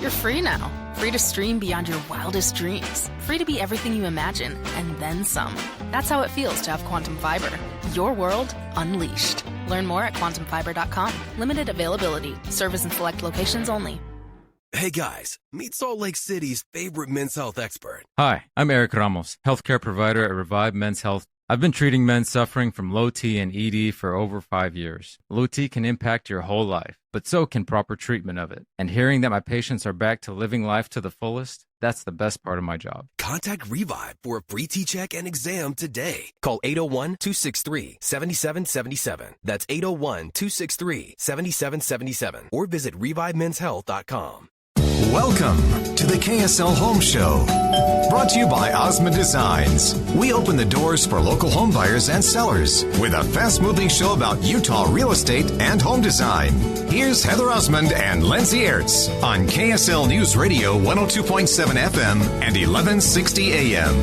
You're free now. Free to stream beyond your wildest dreams. Free to be everything you imagine, and then some. That's how it feels to have Quantum Fiber. Your world unleashed. Learn more at quantumfiber.com. Limited availability. Service in select locations only. Hey guys, meet Salt Lake City's favorite men's health expert. Hi, I'm Eric Ramos, healthcare provider at Revive Men's Health. I've been treating men suffering from low T and ED for over 5 years. Low T can impact your whole life, but so can proper treatment of it. And hearing that my patients are back to living life to the fullest, that's the best part of my job. Contact Revive for a free T-check and exam today. Call 801-263-7777. That's 801-263-7777. Or visit ReviveMen'sHealth.com. Welcome to the KSL Home Show. Brought to you by Osmond Designs. We open the doors for local home buyers and sellers with a fast-moving show about Utah real estate and home design. Here's Heather Osmond and Lindsay Aerts on KSL News Radio 102.7 FM and 1160 AM.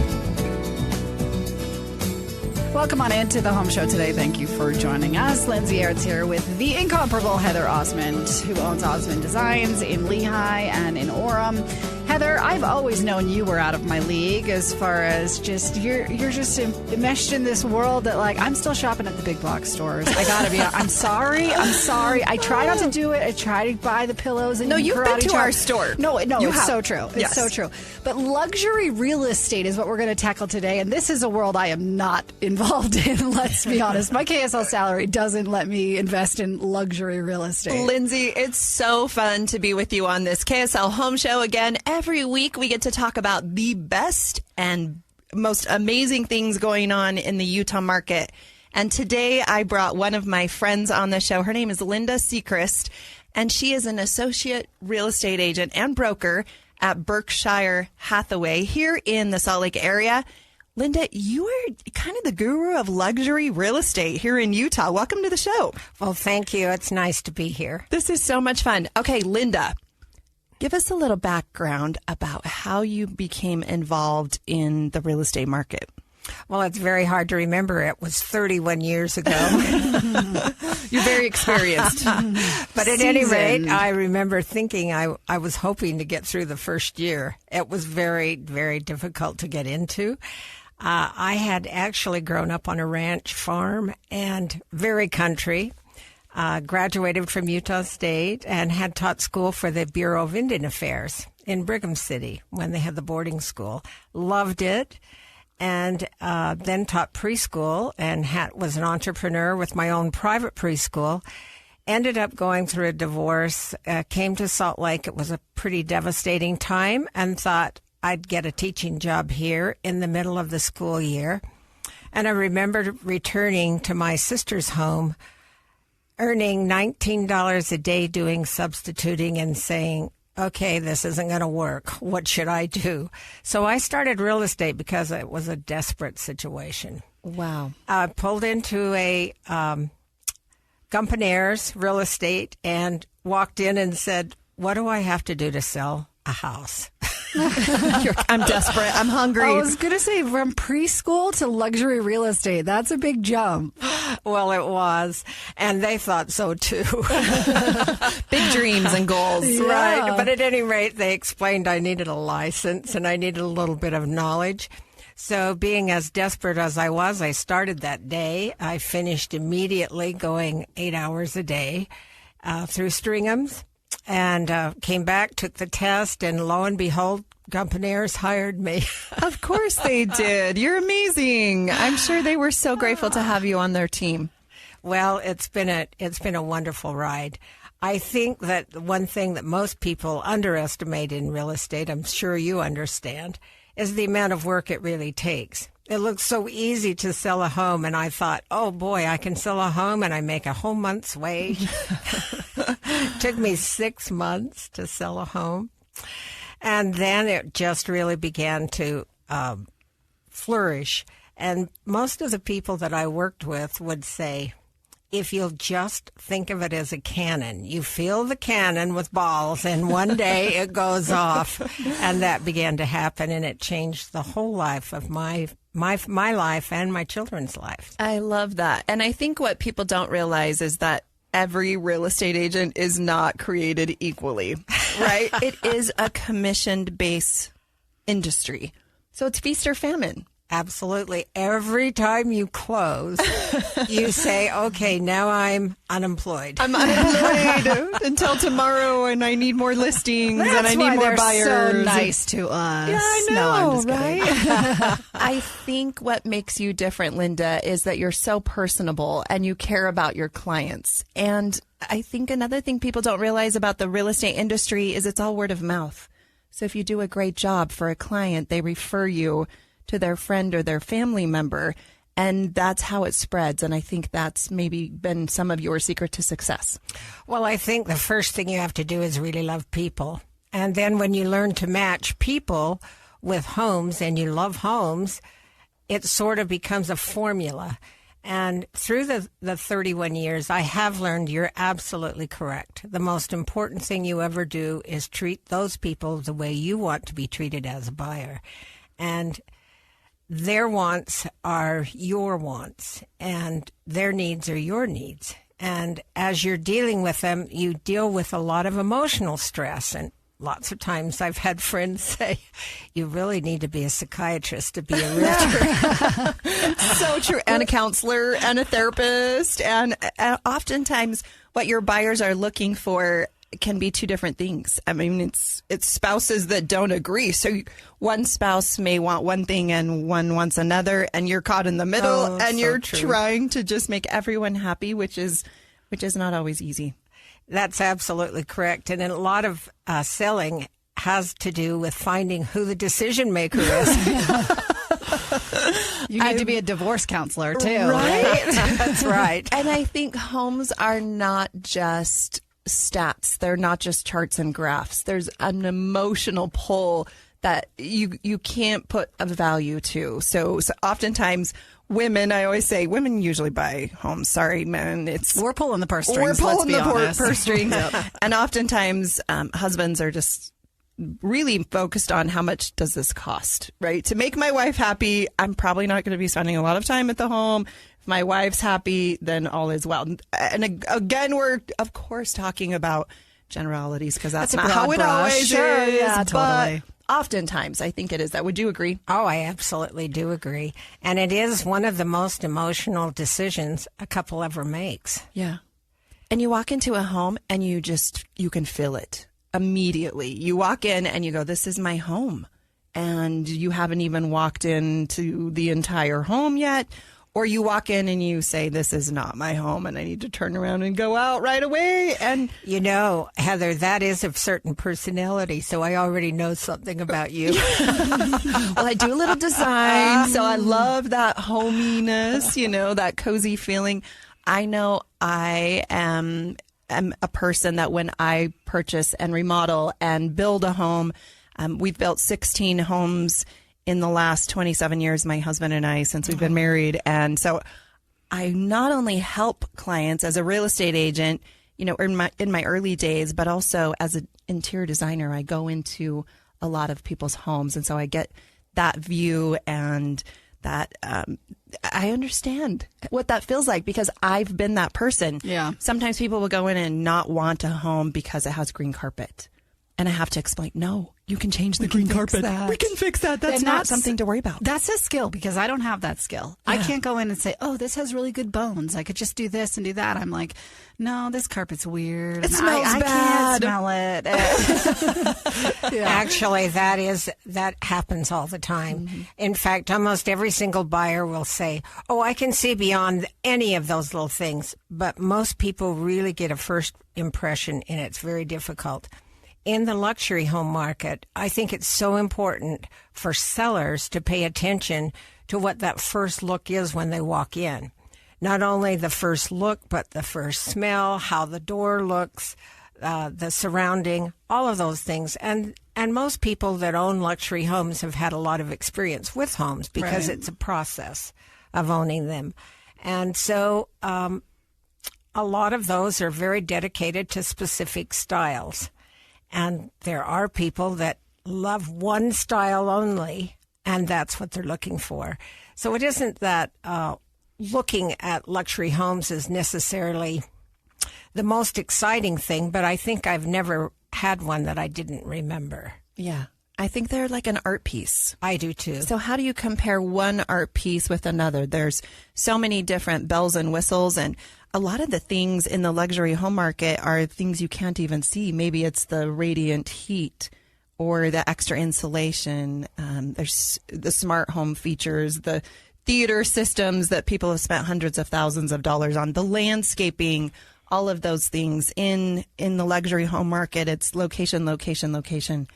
Welcome on into the Home Show today. Thank you for joining us. Lindsay Aerts here with the incomparable Heather Osmond, who owns Osmond Designs in Lehigh and in Orem. Heather, I've always known you were out of my league as far as just you're just enmeshed in this world that, like, I'm still shopping at the big box stores. I gotta be. I'm sorry. I try not to do it. I try to buy the pillows and you've been to our store. No, it's so true. It's so true. But luxury real estate is what we're going to tackle today, and this is a world I am not involved in. Let's be honest. My KSL salary doesn't let me invest in luxury real estate. Lindsay, it's so fun to be with you on this KSL Home Show again. Every week we get to talk about the best and most amazing things going on in the Utah market. And today I brought one of my friends on the show. Her name is Linda Secrest, and she is an associate real estate agent and broker at Berkshire Hathaway here in the Salt Lake area. Linda, you are kind of the guru of luxury real estate here in Utah. Welcome to the show. Well, thank you. It's nice to be here. This is so much fun. Okay, Linda, give us a little background about how you became involved in the real estate market. Well, it's very hard to remember. It was 31 years ago. You're very experienced. But at any rate, I remember thinking I was hoping to get through the first year. It was very, very difficult to get into. I had actually grown up on a ranch farm and very country. Graduated from Utah State and had taught school for the Bureau of Indian Affairs in Brigham City when they had the boarding school. Loved it. And then taught preschool and was an entrepreneur with my own private preschool. Ended up going through a divorce, came to Salt Lake. It was a pretty devastating time and thought I'd get a teaching job here in the middle of the school year. And I remember returning to my sister's home, earning $19 a day doing substituting and saying, okay, this isn't going to work. What should I do? So I started real estate because it was a desperate situation. Wow. I pulled into a Gumpaneers real estate and walked in and said, what do I have to do to sell a house? I'm desperate. I'm hungry. I was going to say, from preschool to luxury real estate, that's a big jump. Well, it was. And they thought so, too. Big dreams and goals. Yeah. Right. But at any rate, they explained I needed a license and I needed a little bit of knowledge. So being as desperate as I was, I started that day. I finished immediately going 8 hours a day through Stringham's. And came back, took the test, and lo and behold, Gumpaneers hired me. Of course they did. You're amazing. I'm sure they were so grateful to have you on their team. Well, it's been a wonderful ride. I think that the one thing that most people underestimate in real estate, I'm sure you understand, is the amount of work it really takes. It looks so easy to sell a home, and I thought, oh boy, I can sell a home and I make a whole month's wage. It took me 6 months to sell a home. And then it just really began to flourish. And most of the people that I worked with would say, if you'll just think of it as a cannon, you fill the cannon with balls and one day it goes off. And that began to happen, and it changed the whole life of my life and my children's life. I love that. And I think what people don't realize is that every real estate agent is not created equally. right? It is a commissioned-based industry. So it's feast or famine. Absolutely. Every time you close, you say, okay, now I'm unemployed. I'm unemployed until tomorrow, and I need more listings, and I need more buyers. So nice to us. Yeah, I know, no, I'm just right? I think what makes you different, Linda, is that you're so personable and you care about your clients. And I think another thing people don't realize about the real estate industry is it's all word of mouth. So if you do a great job for a client, they refer you to their friend or their family member, and that's how it spreads. And I think that's maybe been some of your secret to success. Well, I think the first thing you have to do is really love people. And then when you learn to match people with homes and you love homes, it sort of becomes a formula. And through the 31 years, I have learned you're absolutely correct. The most important thing you ever do is treat those people the way you want to be treated as a buyer. And their wants are your wants, and their needs are your needs. And as you're dealing with them, you deal with a lot of emotional stress. And lots of times I've had friends say, you really need to be a psychiatrist to be a realtor. So true. And a counselor and a therapist. And oftentimes what your buyers are looking for can be two different things. I mean, it's spouses that don't agree. So one spouse may want one thing and one wants another, and you're caught in the middle, and you're trying to just make everyone happy, which is not always easy. That's absolutely correct. And a lot of selling has to do with finding who the decision maker is. You need to be a divorce counselor, too. Right? That's right. And I think homes are not just stats. They're not just charts and graphs. There's an emotional pull that you can't put a value to. So oftentimes women, I always say, women usually buy homes. Sorry, men. We're pulling the purse strings. We're pulling the purse strings. And oftentimes husbands are just really focused on how much does this cost, right? To make my wife happy, I'm probably not going to be spending a lot of time at the home. If my wife's happy, then all is well. And again, we're, of course, talking about generalities because that's not how it always is. Yeah, totally. But oftentimes, I think it is that. Would you agree? Oh, I absolutely do agree. And it is one of the most emotional decisions a couple ever makes. Yeah. And you walk into a home and you can feel it immediately. You walk in and you go, this is my home. And you haven't even walked into the entire home yet. Or you walk in and you say, this is not my home and I need to turn around and go out right away. And you know, Heather, that is a certain personality. So I already know something about you. Well, I do a little design. So I love that hominess, that cozy feeling. I know I am a person that when I purchase and remodel and build a home, we've built 16 homes in the last 27 years, my husband and I, since we've been married. And so I not only help clients as a real estate agent, in my early days, but also as an interior designer, I go into a lot of people's homes. And so I get that view and that I understand what that feels like because I've been that person. Yeah. Sometimes people will go in and not want a home because it has green carpet. And I have to explain, no, you can change the green carpet. We can fix that. That's not something to worry about. That's a skill because I don't have that skill. Yeah. I can't go in and say, oh, this has really good bones. I could just do this and do that. I'm like, no, this carpet's weird. It smells bad. I can't smell it. Yeah. Actually, that happens all the time. Mm-hmm. In fact, almost every single buyer will say, oh, I can see beyond any of those little things. But most people really get a first impression, and it's very difficult. In the luxury home market, I think it's so important for sellers to pay attention to what that first look is when they walk in. Not only the first look, but the first smell, how the door looks, the surrounding, all of those things. And most people that own luxury homes have had a lot of experience with homes because It's a process of owning them. And so a lot of those are very dedicated to specific styles. And there are people that love one style only, and that's what they're looking for. So it isn't that looking at luxury homes is necessarily the most exciting thing, but I think I've never had one that I didn't remember. Yeah. I think they're like an art piece. I do too. So how do you compare one art piece with another? There's so many different bells and whistles, and a lot of the things in the luxury home market are things you can't even see. Maybe it's the radiant heat or the extra insulation. There's the smart home features, the theater systems that people have spent hundreds of thousands of dollars on, the landscaping, all of those things. In the luxury home market, it's location, location, location.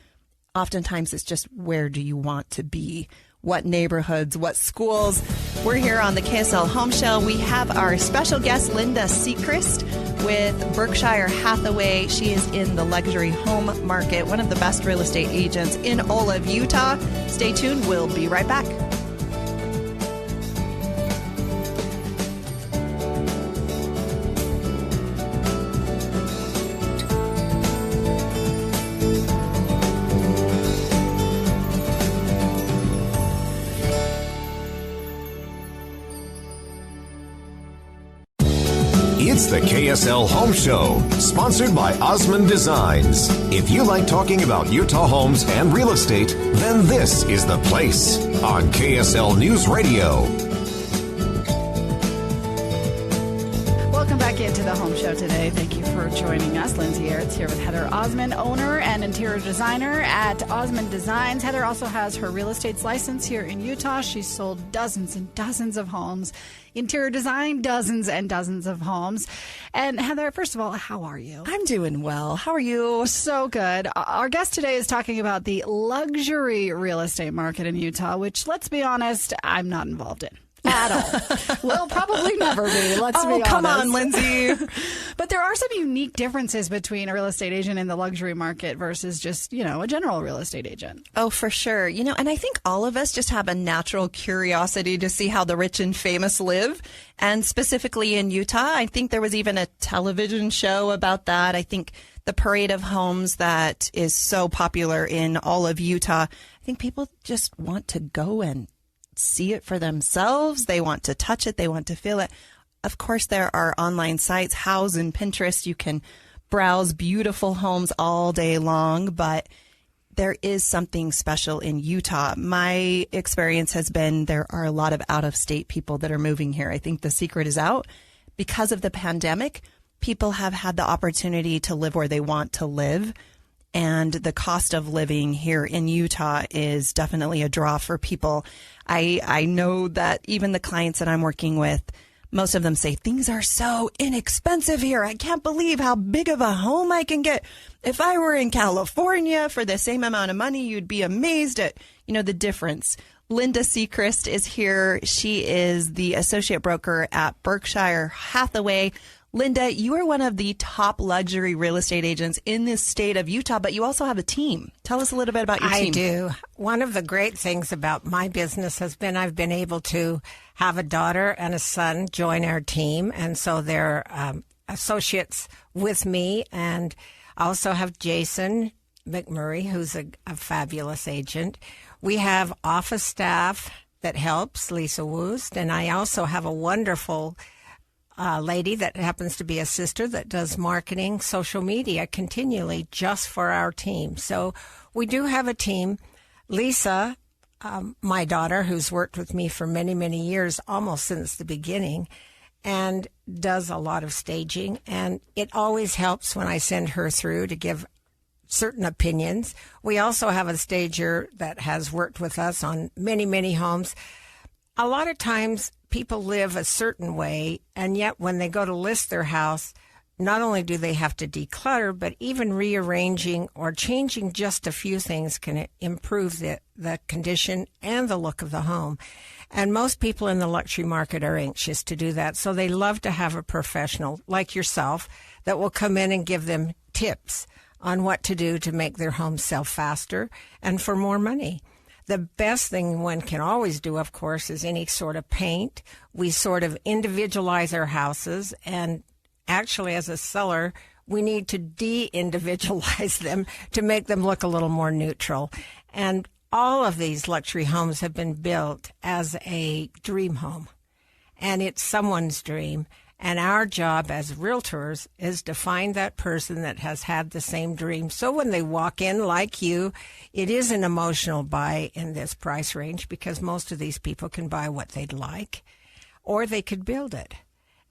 Oftentimes it's just, where do you want to be? What neighborhoods, what schools? We're here on the KSL Home Show. We have our special guest, Linda Secrest, with Berkshire Hathaway. She is in the luxury home market, one of the best real estate agents in all of Utah. Stay tuned. We'll be right back. It's the KSL Home Show, sponsored by Osmond Designs. If you like talking about Utah homes and real estate, then this is the place on KSL News Radio. Welcome back into the Home Show today. Thank you for joining us. Lindsay Aerts here with Heather Osmond, owner and interior designer at Osmond Designs. Heather also has her real estate license here in Utah. She's sold dozens and dozens of homes. Interior design, dozens and dozens of homes. And Heather, first of all, how are you? I'm doing well. How are you? So good. Our guest today is talking about the luxury real estate market in Utah, which, let's be honest, I'm not involved in at all. Will probably never be, let's be honest. Oh, come on, Lindsay. But there are some unique differences between a real estate agent in the luxury market versus just, a general real estate agent. Oh, for sure. And I think all of us just have a natural curiosity to see how the rich and famous live. And specifically in Utah, I think there was even a television show about that. I think the Parade of Homes that is so popular in all of Utah, I think people just want to go and see it for themselves. They want to touch it. They want to feel it. Of course, there are online sites, House and Pinterest. You can browse beautiful homes all day long, but there is something special in Utah. My experience has been there are a lot of out-of-state people that are moving here. I think the secret is out. Because of the pandemic, people have had the opportunity to live where they want to live. And the cost of living here in Utah is definitely a draw for people. I know that even the clients that I'm working with, most of them say things are so inexpensive here. I can't believe how big of a home I can get. If I were in California for the same amount of money, you'd be amazed at, the difference. Linda Secrest is here. She is the associate broker at Berkshire Hathaway. Linda, you are one of the top luxury real estate agents in this state of Utah, but you also have a team. Tell us a little bit about your team. I do. One of the great things about my business has been I've been able to have a daughter and a son join our team, and so they're associates with me. And I also have Jason McMurray, who's a fabulous agent. We have office staff that helps, Lisa Woost, and I also have a wonderful lady that happens to be a sister that does marketing, social media continually just for our team. So we do have a team. Lisa, my daughter, who's worked with me for many, many years, almost since the beginning, and does a lot of staging. And it always helps when I send her through to give certain opinions. We also have a stager that has worked with us on many, many homes. A lot of times people live a certain way, and yet when they go to list their house, not only do they have to declutter, but even rearranging or changing just a few things can improve the condition and the look of the home. And most people in the luxury market are anxious to do that, so they love to have a professional like yourself that will come in and give them tips on what to do to make their home sell faster and for more money. The best thing one can always do, of course, is any sort of paint. We sort of individualize our houses, and actually, as a seller, we need to de-individualize them to make them look a little more neutral. And all of these luxury homes have been built as a dream home, and it's someone's dream. And our job as realtors is to find that person that has had the same dream. So when they walk in like you, it is an emotional buy in this price range because most of these people can buy what they'd like or they could build it.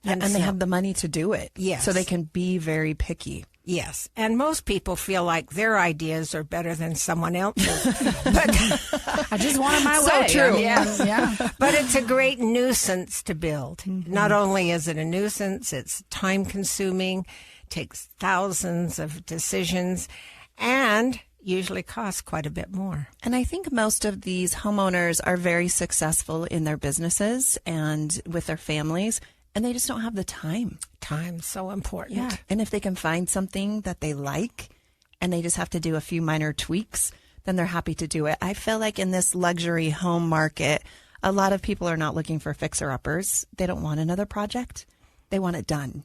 And they have the money to do it. Yes. So they can be very picky. Yes. And most people feel like their ideas are better than someone else's. But I just want it my So way. true. Yeah. But it's a great nuisance to build. Not only is it a nuisance, it's time consuming, takes thousands of decisions, and usually costs quite a bit more. And I think most of these homeowners are very successful in their businesses and with their families, and they just don't have the time. Time's so important. Yeah. And if they can find something that they like and they just have to do a few minor tweaks, then they're happy to do it. I feel like in this luxury home market, a lot of people are not looking for fixer-uppers. They don't want another project. They want it done.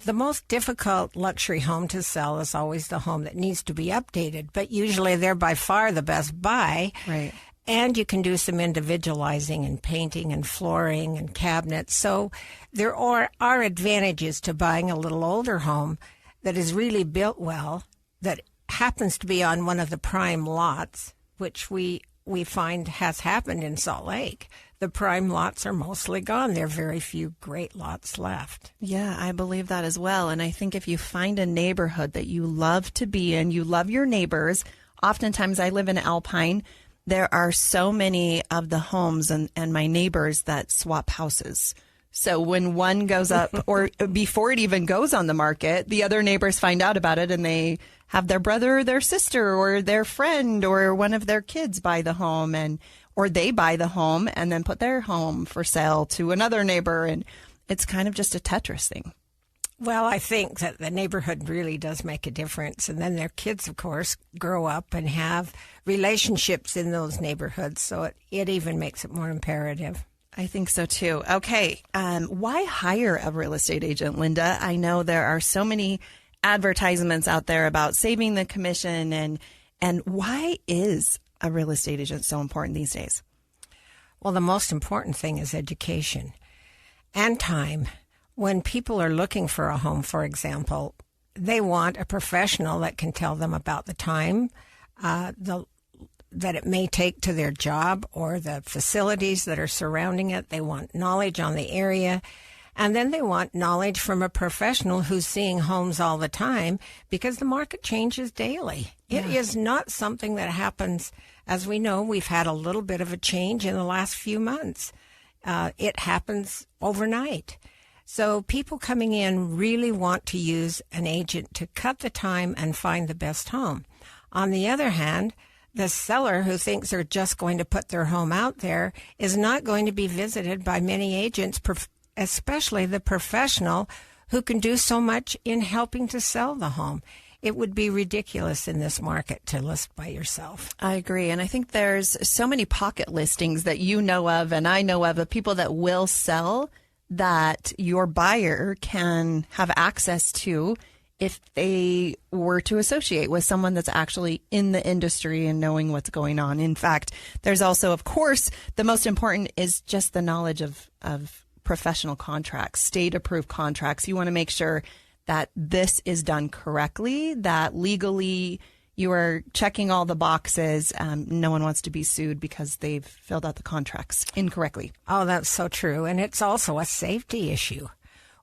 The most difficult luxury home to sell is always the home that needs to be updated, but usually they're by far the best buy. Right. And you can do some individualizing and painting and flooring and cabinets. So there are advantages to buying a little older home that is really built well, that happens to be on one of the prime lots, which we find has happened in Salt Lake. The prime lots are mostly gone. There are very few great lots left. Yeah, I believe that as well. And I think if you find a neighborhood that you love to be in, you love your neighbors. Oftentimes I live in Alpine. There are so many of the homes and my neighbors that swap houses. So when one goes up or before it even goes on the market, the other neighbors find out about it and they have their brother or their sister or their friend or one of their kids buy the home or they buy the home and then put their home for sale to another neighbor. And it's kind of just a Tetris thing. Well, I think that the neighborhood really does make a difference. And then their kids, of course, grow up and have relationships in those neighborhoods. So it even makes it more imperative. I think so, too. Okay. Why hire a real estate agent, Linda? I know there are so many advertisements out there about saving the commission. And why is a real estate agent so important these days? Well, the most important thing is education and time. When people are looking for a home, for example, they want a professional that can tell them about the time that it may take to their job or the facilities that are surrounding it. They want knowledge on the area. And then they want knowledge from a professional who's seeing homes all the time because the market changes daily. Yeah. It is not something that happens. As we know, we've had a little bit of a change in the last few months. It happens overnight. So people coming in really want to use an agent to cut the time and find the best home. On the other hand, the seller who thinks they're just going to put their home out there is not going to be visited by many agents, especially the professional who can do so much in helping to sell the home. It would be ridiculous in this market to list by yourself. I agree. And I think there's so many pocket listings that you know of and I know of people that will sell that your buyer can have access to if they were to associate with someone that's actually in the industry and knowing what's going on. In fact, there's also, of course, the most important is just the knowledge of professional contracts, state-approved contracts. You want to make sure that this is done correctly, that legally you are checking all the boxes. No one wants to be sued because they've filled out the contracts incorrectly. Oh, that's so true. And it's also a safety issue.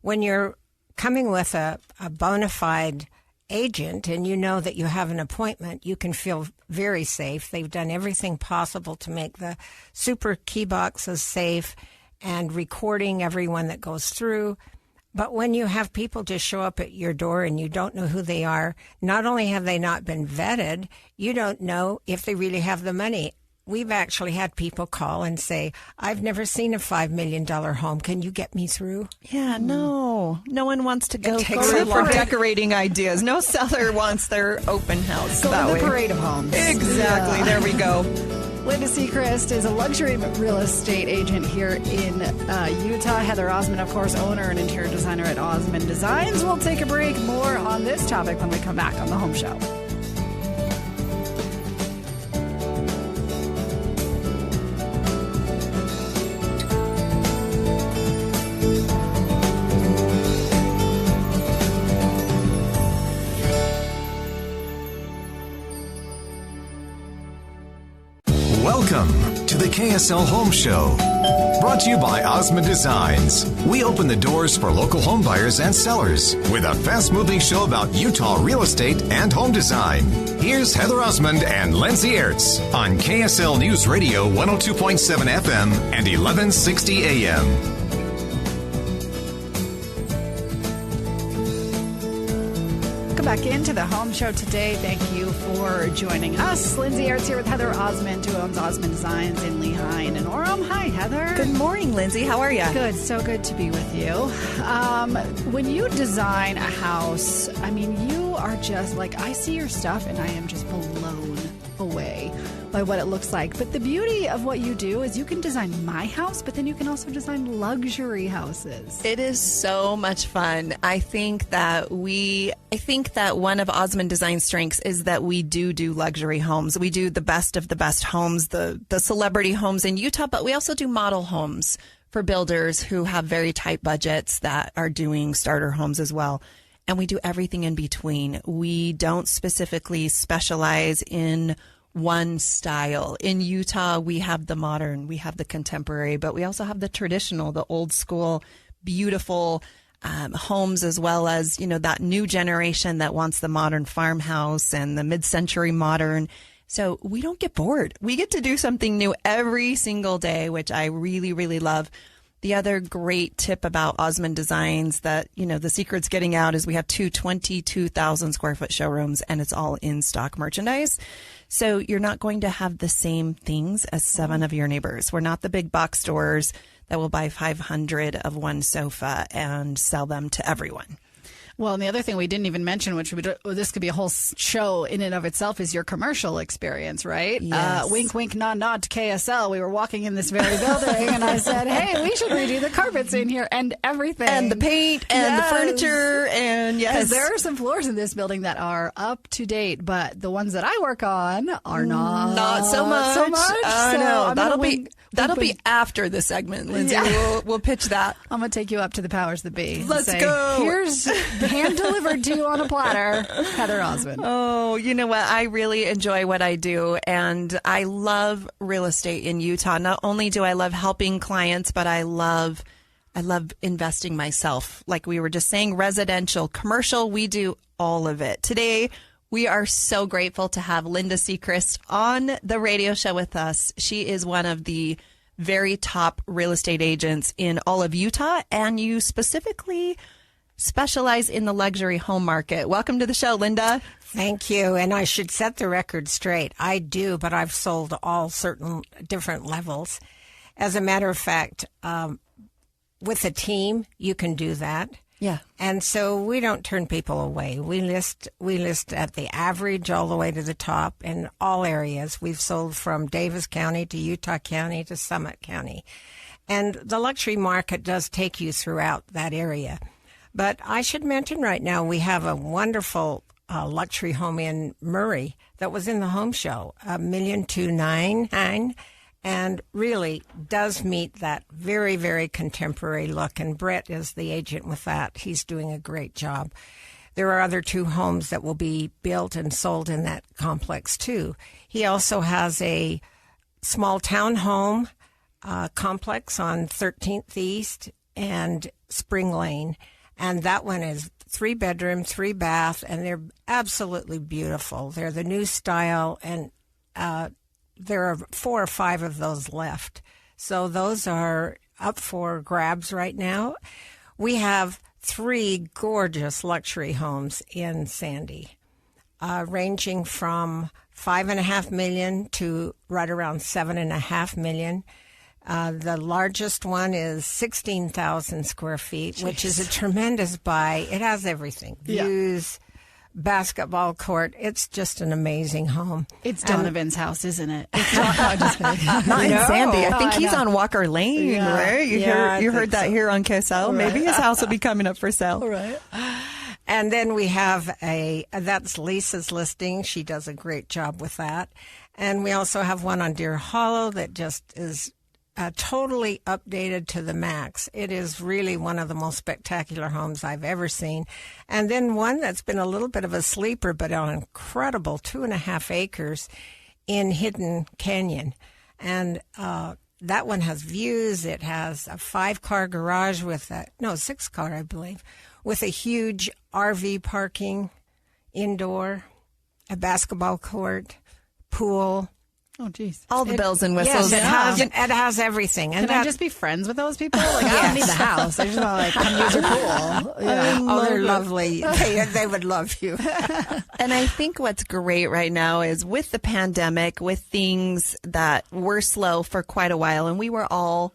When you're coming with a bona fide agent and you know that you have an appointment, you can feel very safe. They've done everything possible to make the super key boxes safe and recording everyone that goes through. But when you have people just show up at your door and you don't know who they are, not only have they not been vetted, you don't know if they really have the money. We've actually had people call and say, I've never seen a $5 million home. Can you get me through? Yeah, no one wants to go for decorating ideas. No seller wants their open house. Go to the parade of homes. Exactly. Yeah. There we go. Linda Secrest is a luxury real estate agent here in Utah. Heather Osmond, of course, owner and interior designer at Osmond Designs. We'll take a break. More on this topic when we come back on The Home Show. Welcome to the KSL Home Show. Brought to you by Osmond Designs. We open the doors for local home buyers and sellers with a fast-moving show about Utah real estate and home design. Here's Heather Osmond and Lindsay Aerts on KSL News Radio 102.7 FM and 1160 AM. Back into the home show today. Thank you for joining us. Lindsay Aerts here with Heather Osmond, who owns Osmond Designs in Lehigh and in Orem. Hi, Heather. Good morning, Lindsay. How are you? Good. So good to be with you. When you design a house, I mean, you are just like, I see your stuff and I am just blown away by what it looks like. But the beauty of what you do is you can design my house, but then you can also design luxury houses. It is so much fun. I think that one of Osmond Design's strengths is that we do luxury homes. We do the best of the best homes, the celebrity homes in Utah, but we also do model homes for builders who have very tight budgets that are doing starter homes as well. And we do everything in between. We don't specifically specialize in one style. In Utah, we have the modern, we have the contemporary, but we also have the traditional, the old school, beautiful homes, as well as, that new generation that wants the modern farmhouse and the mid-century modern. So we don't get bored. We get to do something new every single day, which I really, really love. The other great tip about Osmond Designs that, the secret's getting out is we have two 22,000 square foot showrooms and it's all in stock merchandise. So you're not going to have the same things as 7 of your neighbors. We're not the big box stores that will buy 500 of one sofa and sell them to everyone. Well, and the other thing we didn't even mention, which this could be a whole show in and of itself, is your commercial experience, right? Yes. Wink, wink, nod, nod to KSL. We were walking in this very building, and I said, hey, we should redo the carpets in here and everything. And the paint and the furniture. And yes. Because there are some floors in this building that are up to date, but the ones that I work on are not so much. I know. That'll be wink. After the segment, Lindsay. Yeah. We'll pitch that. I'm going to take you up to the powers that be. Let's go. Here's hand delivered to you on a platter, Heather Osmond. Oh, you know what? I really enjoy what I do, and I love real estate in Utah. Not only do I love helping clients, but I love investing myself. Like we were just saying, residential, commercial, we do all of it. Today, we are so grateful to have Linda Secrest on the radio show with us. She is one of the very top real estate agents in all of Utah, and you specifically specialize in the luxury home market. Welcome to the show, Linda. Thank you. And I should set the record straight. I do, but I've sold all certain different levels. As a matter of fact, with a team, you can do that. Yeah. And so we don't turn people away. We list at the average all the way to the top in all areas. We've sold from Davis County to Utah County to Summit County. And the luxury market does take you throughout that area. But I should mention right now we have a wonderful luxury home in Murray that was in the home show, $1,299,900, and really does meet that very, very contemporary look. And Brett is the agent with that. He's doing a great job. There are other 2 homes that will be built and sold in that complex too. He also has a small townhome complex on 13th East and Spring Lane. And that one is 3 bedroom, 3 bath, and they're absolutely beautiful. They're the new style, and there are 4 or 5 of those left. So those are up for grabs right now. We have 3 gorgeous luxury homes in Sandy, ranging from $5.5 million to right around $7.5 million. The largest one is 16,000 square feet, which is a tremendous buy. It has everything. Views, basketball court. It's just an amazing home. It's Donovan's house, isn't it? It's not in Sandy. I think he's on Walker Lane, right? You heard that here on KSL. Right. Maybe his house will be coming up for sale. Right. And then we have that's Lisa's listing. She does a great job with that. And we also have one on Deer Hollow that just is totally updated to the max. It is really one of the most spectacular homes I've ever seen. And then one that's been a little bit of a sleeper, but on incredible 2.5 acres in Hidden Canyon. And that one has views. It has a 5-car garage with 6-car, I believe, with a huge RV parking indoor, a basketball court, pool. Oh, geez. All the bells and whistles. Yes, it has everything. And Can I just be friends with those people? Like, I don't need the house. I just want to come use your pool. Yeah. Oh, they're lovely. They would love you. And I think what's great right now is with the pandemic, with things that were slow for quite a while, and we were all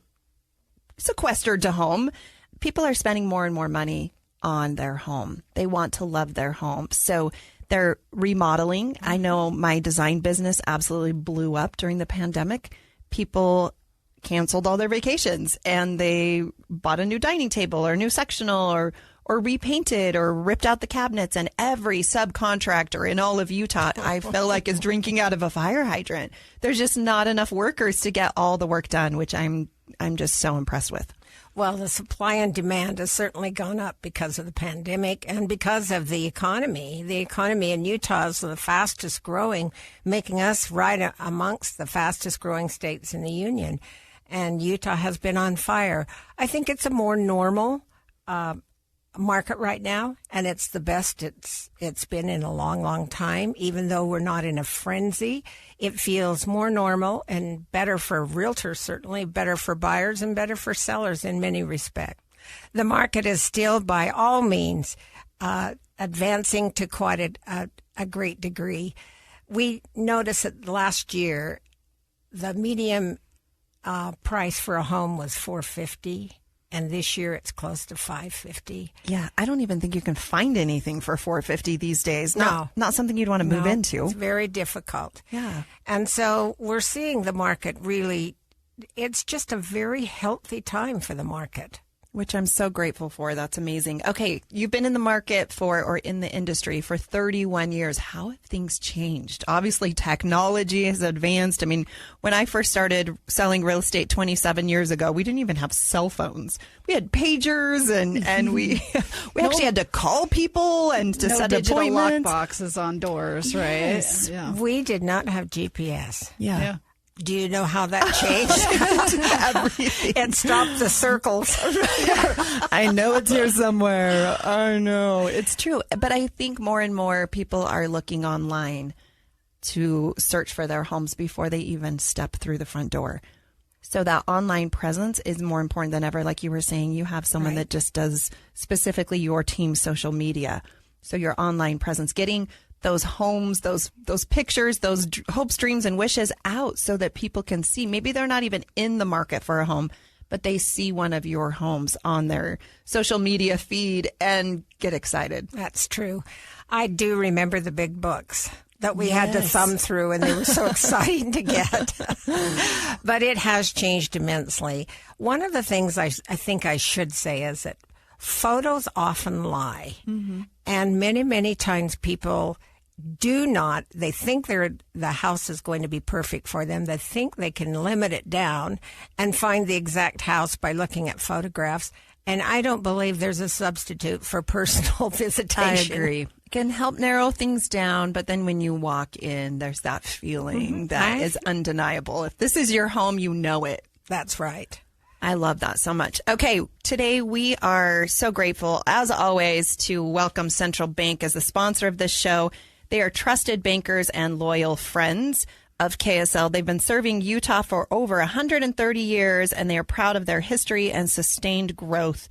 sequestered to home, people are spending more and more money on their home. They want to love their home. So they're remodeling. I know my design business absolutely blew up during the pandemic. People canceled all their vacations and they bought a new dining table or a new sectional or repainted or ripped out the cabinets. And every subcontractor in all of Utah, I feel like, is drinking out of a fire hydrant. There's just not enough workers to get all the work done, which I'm just so impressed with. Well, the supply and demand has certainly gone up because of the pandemic and because of the economy. The economy in Utah is the fastest growing, making us right amongst the fastest growing states in the union. And Utah has been on fire. I think it's a more normal market right now, and it's the best it's been in a long, long time. Even though we're not in a frenzy, it feels more normal and better for realtors, certainly better for buyers and better for sellers in many respects. The market is still, by all means, advancing to quite a great degree. We noticed that last year, the median price for a home was $450. And this year it's close to $550. Yeah, I don't even think you can find anything for $450 these days. No. Not something you'd want to move into. It's very difficult. Yeah. And so we're seeing the market really, it's just a very healthy time for the market. Which I'm so grateful for. That's amazing. Okay, you've been in the market or in the industry for 31 years. How have things changed? Obviously, technology has advanced. I mean, when I first started selling real estate 27 years ago, we didn't even have cell phones. We had pagers and we actually had to call people and to set digital appointments. lock boxes on doors, right? Yes. Yeah. We did not have GPS. Yeah. Do you know how that changed? It stopped the circles. I know it's here somewhere. I know. It's true. But I think more and more people are looking online to search for their homes before they even step through the front door. So that online presence is more important than ever. Like you were saying, you have someone that just does specifically your team's social media. So your online presence, getting those homes, those pictures, those hopes, dreams, and wishes out so that people can see. Maybe they're not even in the market for a home, but they see one of your homes on their social media feed and get excited. That's true. I do remember the big books that we had to thumb through, and they were so exciting to get. But it has changed immensely. One of the things I think I should say is that photos often lie. Mm-hmm. And many, many times people they think the house is going to be perfect for them. They think they can limit it down and find the exact house by looking at photographs. And I don't believe there's a substitute for personal visitation. I agree. It can help narrow things down, but then when you walk in, there's that feeling that is undeniable. If this is your home, you know it. That's right. I love that so much. Okay, today we are so grateful, as always, to welcome Central Bank as the sponsor of this show. They are trusted bankers and loyal friends of KSL. They've been serving Utah for over 130 years, and they are proud of their history and sustained growth.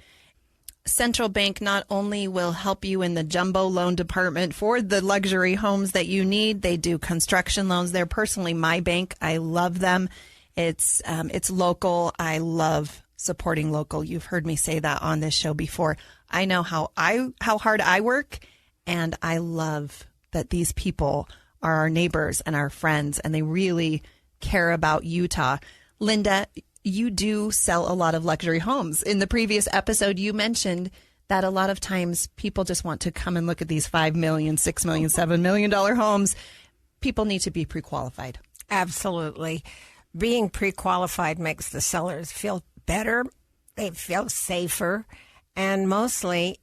Central Bank not only will help you in the jumbo loan department for the luxury homes that you need, they do construction loans. They're personally my bank. I love them. It's local. I love supporting local. You've heard me say that on this show before. I know how hard I work, and I love that these people are our neighbors and our friends, and they really care about Utah. Linda, you do sell a lot of luxury homes. In the previous episode, you mentioned that a lot of times people just want to come and look at these $5 million, $6 million, $7 million homes. People need to be pre-qualified. Absolutely. Being pre-qualified makes the sellers feel better. They feel safer. And mostly,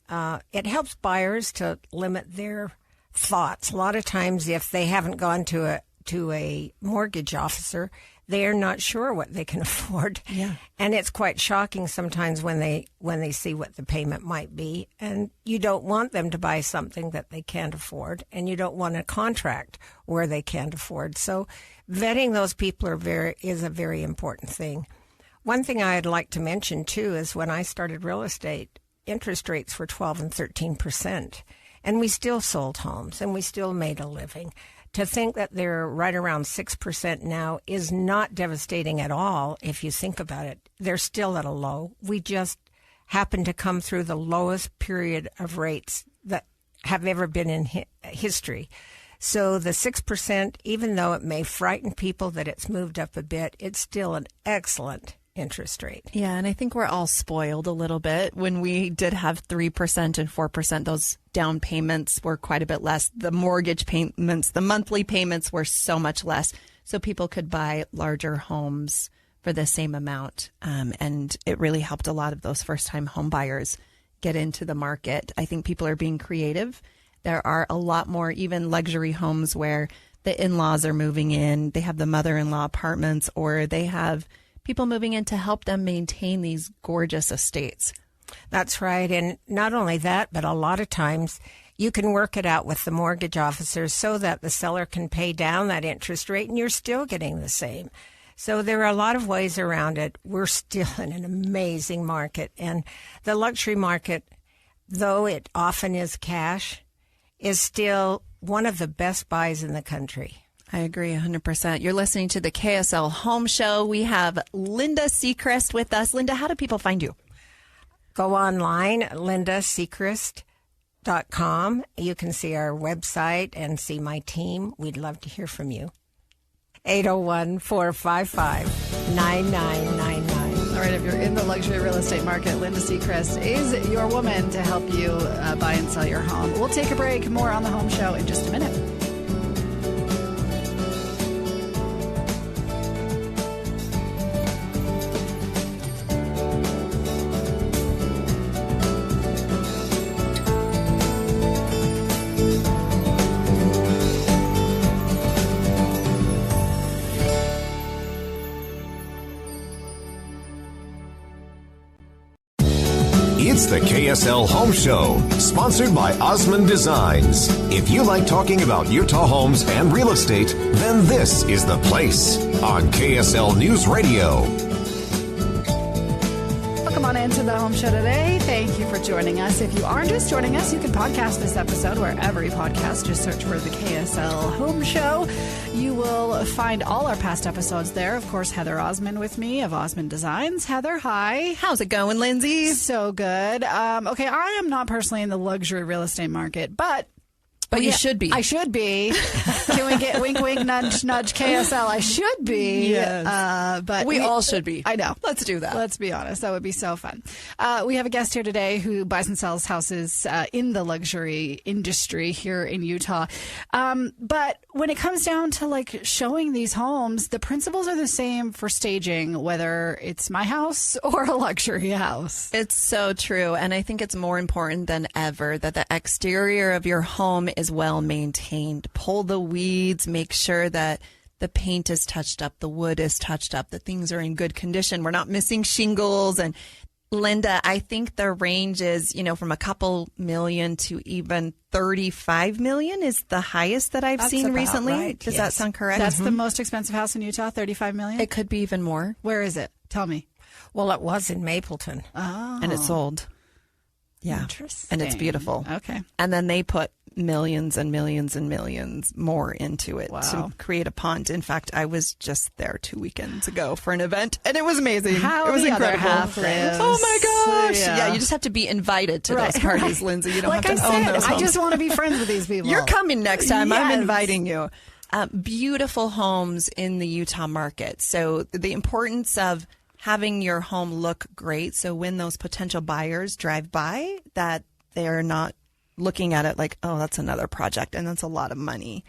it helps buyers to limit their thoughts. A lot of times, if they haven't gone to to a mortgage officer, they are not sure what they can afford. Yeah. And it's quite shocking sometimes when they see what the payment might be. And you don't want them to buy something that they can't afford, and you don't want a contract where they can't afford. So vetting those people is a very important thing. One thing I'd like to mention, too, is when I started real estate, interest rates were 12 and 13%. And we still sold homes, and we still made a living. To think that they're right around 6% now is not devastating at all if you think about it. They're still at a low. We just happen to come through the lowest period of rates that have ever been in history. So the 6%, even though it may frighten people that it's moved up a bit, it's still an excellent interest rate. Yeah, and I think we're all spoiled a little bit. When we did have 3% and 4%, those down payments were quite a bit less. The mortgage payments, the monthly payments were so much less. So people could buy larger homes for the same amount. And it really helped a lot of those first-time home buyers get into the market. I think people are being creative. There are a lot more even luxury homes where the in-laws are moving in. They have the mother-in-law apartments, or they have people moving in to help them maintain these gorgeous estates. That's right. And not only that, but a lot of times you can work it out with the mortgage officers so that the seller can pay down that interest rate and you're still getting the same. So there are a lot of ways around it. We're still in an amazing market. And the luxury market, though it often is cash, is still one of the best buys in the country. I agree 100%. You're listening to the KSL Home Show. We have Linda Secrest with us. Linda, how do people find you? Go online, lindasecrest.com. You can see our website and see my team. We'd love to hear from you. 801-455-9999. All right, if you're in the luxury real estate market, Linda Secrest is your woman to help you buy and sell your home. We'll take a break. More on the Home Show in just a minute. It's the KSL Home Show, sponsored by Osmond Designs. If you like talking about Utah homes and real estate, then this is the place on KSL News Radio. Welcome on into the Home Show today. Thank you for joining us. If you aren't just joining us, you can podcast this episode wherever you podcast. Just search for the KSL Home Show. You will find all our past episodes there. Of course, Heather Osmond with me of Osmond Designs. Heather, hi. How's it going, Lindsay? So good. Okay, I am not personally in the luxury real estate market, but you should be. I should be. Can we get wink, wink, nudge, nudge, KSL? I should be. Yes. But we all should be. I know. Let's do that. Let's be honest. That would be so fun. We have a guest here today who buys and sells houses in the luxury industry here in Utah. But when it comes down to like showing these homes, the principles are the same for staging, whether it's my house or a luxury house. It's so true. And I think it's more important than ever that the exterior of your home is well maintained. Pull the weeds, make sure that the paint is touched up, the wood is touched up, that things are in good condition. We're not missing shingles. And Linda, I think the range is, from a couple million to even 35 million is the highest that I've seen recently. Right. Does that sound correct? That's the most expensive house in Utah, 35 million? It could be even more. Where is it? Tell me. Well, it was in Mapleton. Oh. And it sold. Yeah. Interesting. And it's beautiful. Okay. And then they put millions and millions and millions more into it to create a pond. In fact, I was just there 2 weekends ago for an event, and it was amazing. How it was the incredible. Other half lives. Oh my gosh! Yeah. You just have to be invited to those parties, Lindsay. You don't like have to I own said, those I homes. just want to be friends with these people. You're coming next time. I'm Yes. inviting you. Beautiful homes in the Utah market. So the importance of having your home look great. So when those potential buyers drive by, that they're not looking at it like, oh, that's another project, and that's a lot of money.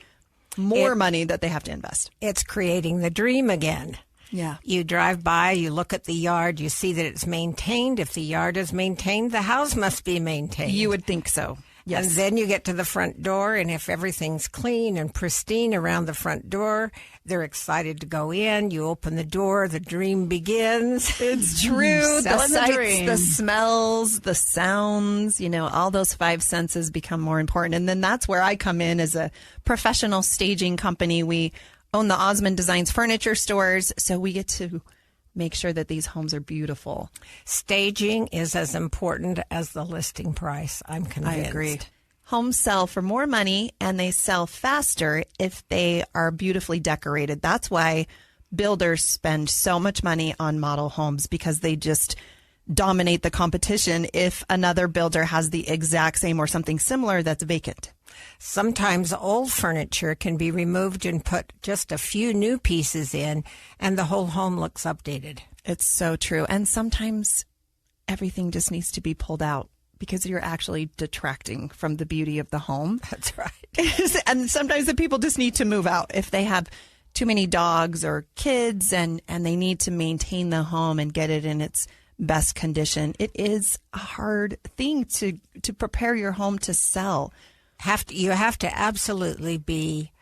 More money that they have to invest. It's creating the dream again. Yeah. You drive by, you look at the yard, you see that it's maintained. If the yard is maintained, the house must be maintained. You would think so. Yes. And then you get to the front door, and if everything's clean and pristine around the front door, they're excited to go in. You open the door, the dream begins. It's true. The Selling the sights, dream. the smells, the sounds, all those five senses become more important. And then that's where I come in as a professional staging company. We own the Osmond Designs furniture stores, so we get to make sure that these homes are beautiful. Staging is as important as the listing price, I'm convinced. I agree. Homes sell for more money and they sell faster if they are beautifully decorated. That's why builders spend so much money on model homes, because they just dominate the competition if another builder has the exact same or something similar that's vacant. Sometimes old furniture can be removed and put just a few new pieces in, and the whole home looks updated. It's so true. And sometimes everything just needs to be pulled out because you're actually detracting from the beauty of the home. That's right. And sometimes the people just need to move out if they have too many dogs or kids and they need to maintain the home and get it in its best condition. It is a hard thing to prepare your home to sell. You have to absolutely be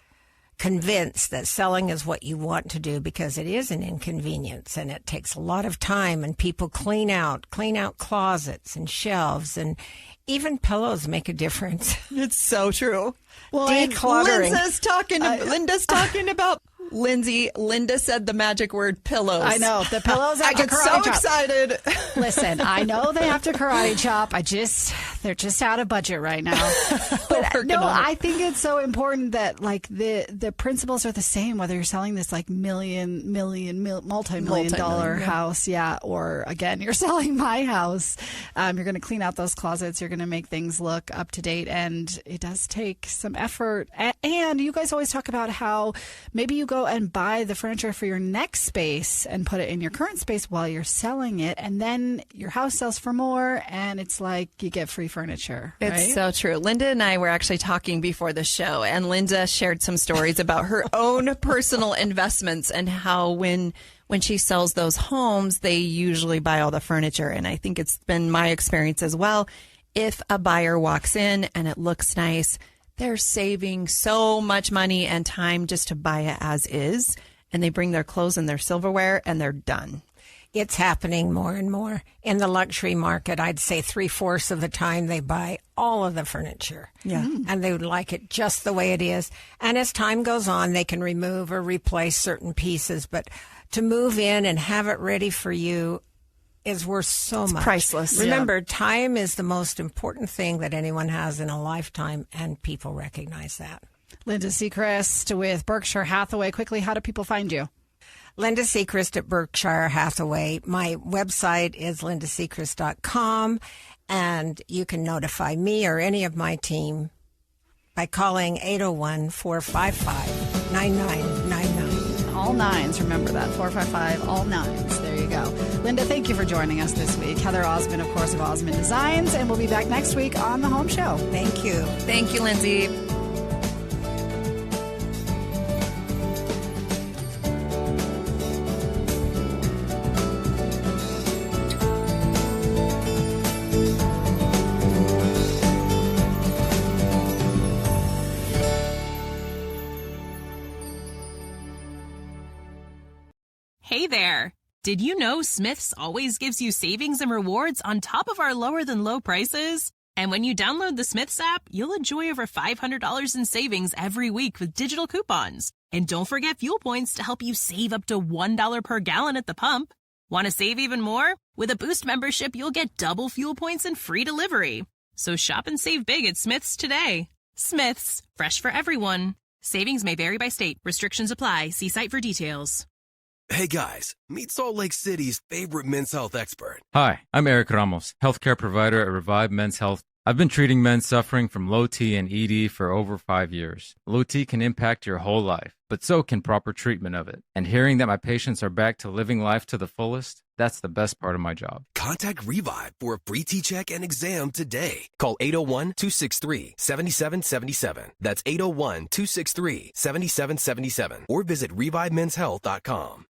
convinced that selling is what you want to do, because it is an inconvenience and it takes a lot of time, and people clean out closets and shelves, and even pillows make a difference. It's so true. Well, decluttering. Linda's talking about Linda said the magic word pillows. I know. The pillows I get so excited. Listen, I know they have to karate chop. They're just out of budget right now. But no, I think it's so important that the principles are the same, whether you're selling this multi-million dollar house, or again, you're selling my house. You're going to clean out those closets. You're going to make things look up to date, and it does take some effort. And you guys always talk about how maybe you go and buy the furniture for your next space and put it in your current space while you're selling it, and then your house sells for more, and it's like you get free furniture. Right? It's so true. Linda and I were actually talking before the show, and Linda shared some stories about her own personal investments and how when she sells those homes, they usually buy all the furniture. And I think it's been my experience as well. If a buyer walks in and it looks nice, they're saving so much money and time just to buy it as is, and they bring their clothes and their silverware and they're done. It's happening more and more. In the luxury market, I'd say 3/4 of the time they buy all of the furniture. Yeah. And they would like it just the way it is. And as time goes on, they can remove or replace certain pieces. But to move in and have it ready for you is worth so much. Priceless. Remember, time is the most important thing that anyone has in a lifetime, and people recognize that. Linda Secrest with Berkshire Hathaway. Quickly, how do people find you? Linda Secrest at Berkshire Hathaway. My website is lindasecrest.com, and you can notify me or any of my team by calling 801-455-9999. All nines. Remember that. 455, all nines. There you go. Linda, thank you for joining us this week. Heather Osmond, of course, of Osmond Designs, and we'll be back next week on The Home Show. Thank you. Thank you, Lindsay. Hey there! Did you know Smith's always gives you savings and rewards on top of our lower-than-low prices? And when you download the Smith's app, you'll enjoy over $500 in savings every week with digital coupons. And don't forget fuel points to help you save up to $1 per gallon at the pump. Want to save even more? With a Boost membership, you'll get double fuel points and free delivery. So shop and save big at Smith's today. Smith's, fresh for everyone. Savings may vary by state. Restrictions apply. See site for details. Hey guys, meet Salt Lake City's favorite men's health expert. Hi, I'm Eric Ramos, healthcare provider at Revive Men's Health. I've been treating men suffering from low T and ED for over 5 years. Low T can impact your whole life, but so can proper treatment of it. And hearing that my patients are back to living life to the fullest, that's the best part of my job. Contact Revive for a free T-check and exam today. Call 801-263-7777. That's 801-263-7777. Or visit ReviveMen'sHealth.com.